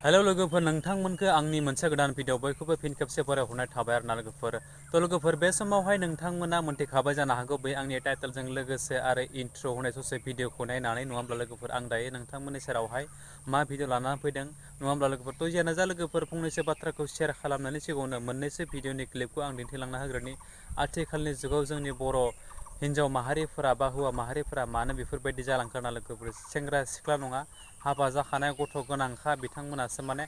Hello लोगोफोर नोंथांमोनखौ आंनि मोनसे गोदान भिडिअ बयखौबो फिन खेबसे फरायहरनाय थाबाय आरोना लोगोफोर तो लोगोफोर बे समावहाय नोंथांमोना मोनथिखाबाय जानो हागौ बे आंनि टाइटेलजों लोगोसे आरो इन्ट्र होनाय ससे भिडिअखौ नायनानै नङा होमब्ला लोगोफोर आं दायो नोंथांमोननि सेरावहाय मा भिडिअ लानानै फैदों नङा होमब्ला लोगोफोर तो जियानो जा लोगोफोर फंनैसो बाथ्राखौ शेयार खालामनायनि सिगाङावनो मोननैसो भिडिअनि क्लिपखौ आं दिन्थिलांना होग्रोनि आथिखालनि जुगाव जोंनि बर' हिन्जाव माहारिफोरा बा हौवा माहारिफोरा मानो बेफोरबायदि जालांखो होनना लोगोफोर सेंग्रा सिख्ला नङा हाबा जाखानाय गथ' गोनांखा बिथांमोनासो माने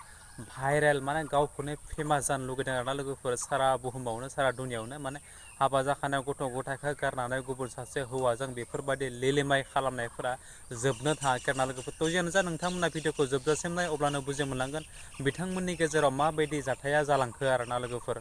भाइरेल माने गावखौनो फेमास जानो लुगैदों आरोना लोगोफोर सारा बुहुमावनो सारा दुनियावनो माने हाबा जाखानाय गथ' गथायखौ गारनानै गुबुन सासे हौवाजों बेफोरबायदि लेलेमाय खालामनायफोरा जोबनो थाङाखै आरोना लोगोफोर तो जियानो जा नोंथांमोना भिडिअखौ जोबजासिम नाय अब्लानो बुजि मोनलांगोन बिथांमोननि गेजेराव माबायदि जाथाया जालांखो आरोना लोगोफोर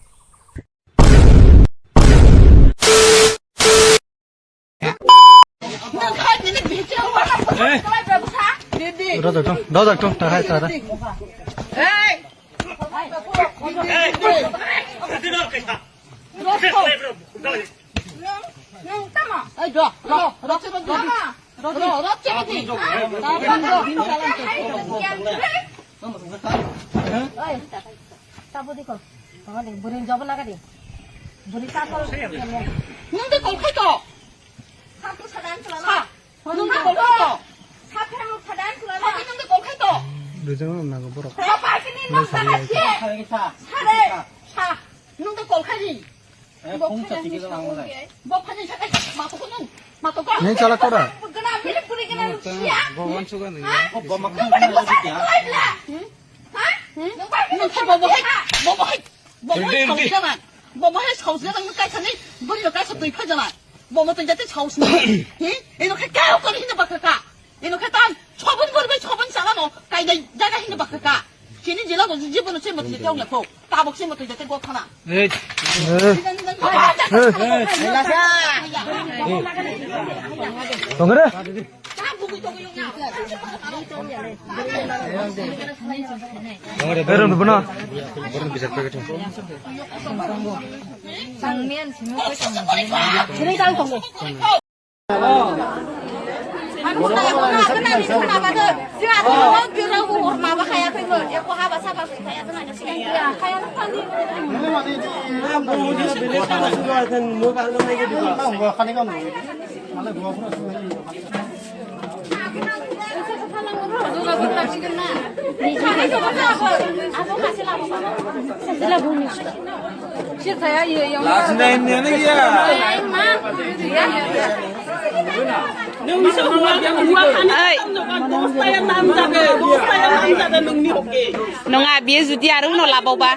नङा बियो जुदि आरो उनाव लाबावबा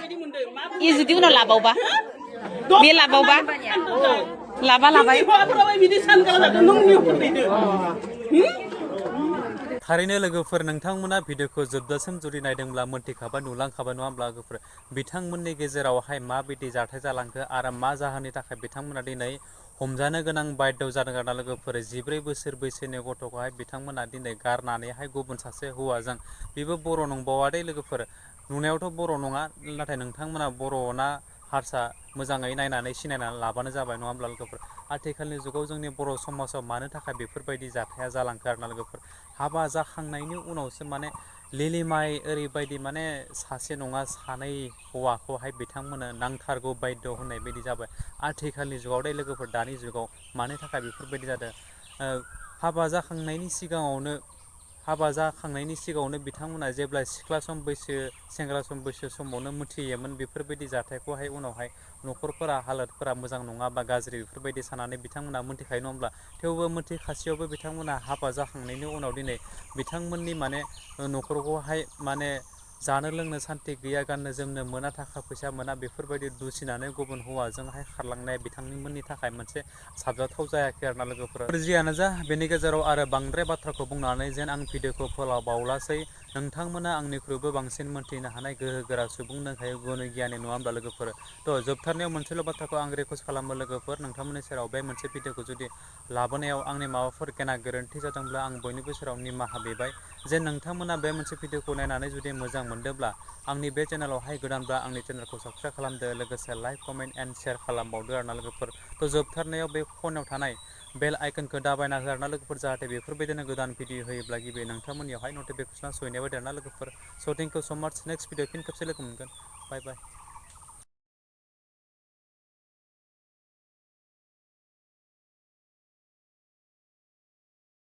इ जुदि उनाव लाबावबा बे लाबावबा लाबा लाबाय थारैनो लोगोफोर नोंथांमोना भिडिअखौ जोबजासिम जुदि नायदोंब्ला मोनथिखाबाय नुलांखाबाय नङा होमब्ला लोगोफोर बिथांमोननि गेजेरावहाय माबायदि जाथाय जालांखो आरो मा जाहोननि थाखाय बिथांमोना दिनै हमजानो गोनां बाध्य जादों आरोना लोगोफोर 14 बोसोर बैसोनि गथ'खौहाय बिथांमोना दिनै गारनानैहाय गुबुन सासे हौवाजों बेबो बर' नंबावा दे लोगोफोर नुनायावथ' बर' नङा नाथाय नोंथांमोना बर' ना हारसा मोजाङै नायनानै सिनायनानै लाबानो जाबाय नङा होमब्ला लोगोफोर आथिखालनि जुगाव जोंनि बर' समाजाव मानो थाखाय बेफोरबायदि जाथाया जालांखो आरोना लोगोफोर हाबा जाखांनायनि उनावसो माने लेलिमाय ओरैबायदि माने सासे नङा सानै हौवाखौहाय बिथांमोननो नांथारगौ बाध्य होननाय बायदि जाबाय आथिखालनि जुगाव दे लोगोफोर दानि जुगाव मानो थाखाय बेफोरबायदि जादों हाबा जाखांनायनि सिगाङावनो बिथांमोना जेब्ला सिख्ला सम बैसो सेंग्रा सम बैसो समावनो मिथियोमोन बेफोरबायदि जाथायखौहाय उनावहाय न'खरफोरा हालोदफोरा मोजां नङा बा गाज्रि बेफोरबायदि साननानै बिथांमोना मोनथिखायो नङा होमब्ला थेवबो मोनथिखासेयावबो बिथांमोना हाबा जाखांनायनि उनाव दिनै बिथांमोननि माने न'खरखौहाय माने जानो लोंनो सान्थि गैया गाननो जोमनो मोना थाखा फैसा मोना बेफोरबायदि दुसिनानै गुबुन हौवाजोंहाय खारलांनाया बिथांमोननि थाखाय मोनसे साबजाथाव जायाखै आरोना लोगोफोर जियानो जा बेनि गेजेराव आरो बांद्राय बाथ्राखौ बुंनानै जेन आं भिडिअखौ फोलावबावलासै नोंथांमोना आंनिख्रुइबो बांसिन मोनथिनो हानाय गोहो गोरा सुबुं दंखायो गुन गियानि नङा होमब्ला लोगोफोर। थ' जोबथारनायाव मोनसेल' बाथ्राखौ आं रिकुवेस्ट खालामो लोगोफोर, नोंथांमोननि सेराव बे मोनसे भिडिअखौ जुदि लाबोनायाव आंनि माबाफोर गेना गोरोन्थि जादोंब्ला आं बयनिबो सेराव निमाहा बिबाय। जे नोंथांमोना बे मोनसे भिडिअखौ नायनानै जुदि मोजां मोनदोंब्ला आंनि बे चेनेलावहाय गोदानब्ला आंनि चेनेलखौ साबस्क्राइब खालामदो, लोगोसे लाइक कमेन्ट एन्ड शेयार खालामबावदो आरोना लोगोफोर। थ' जोबथारनायाव बे खनायाव थानाय बेल आइकनखौ दाबायना हो आरोना लोगोफोर, जाहाथे बेफोरबायदिनो गोदान भिडिअ होयोब्ला गिबि नोंथांमोननियावहाय नटिफिकेसना सहैनाय बायदि आरोना लोगोफोर। स' थेंक इउ स' माच, नेक्स्ट भिडिअ फिन खेबसे लोगो मोनगोन। बाय बाय।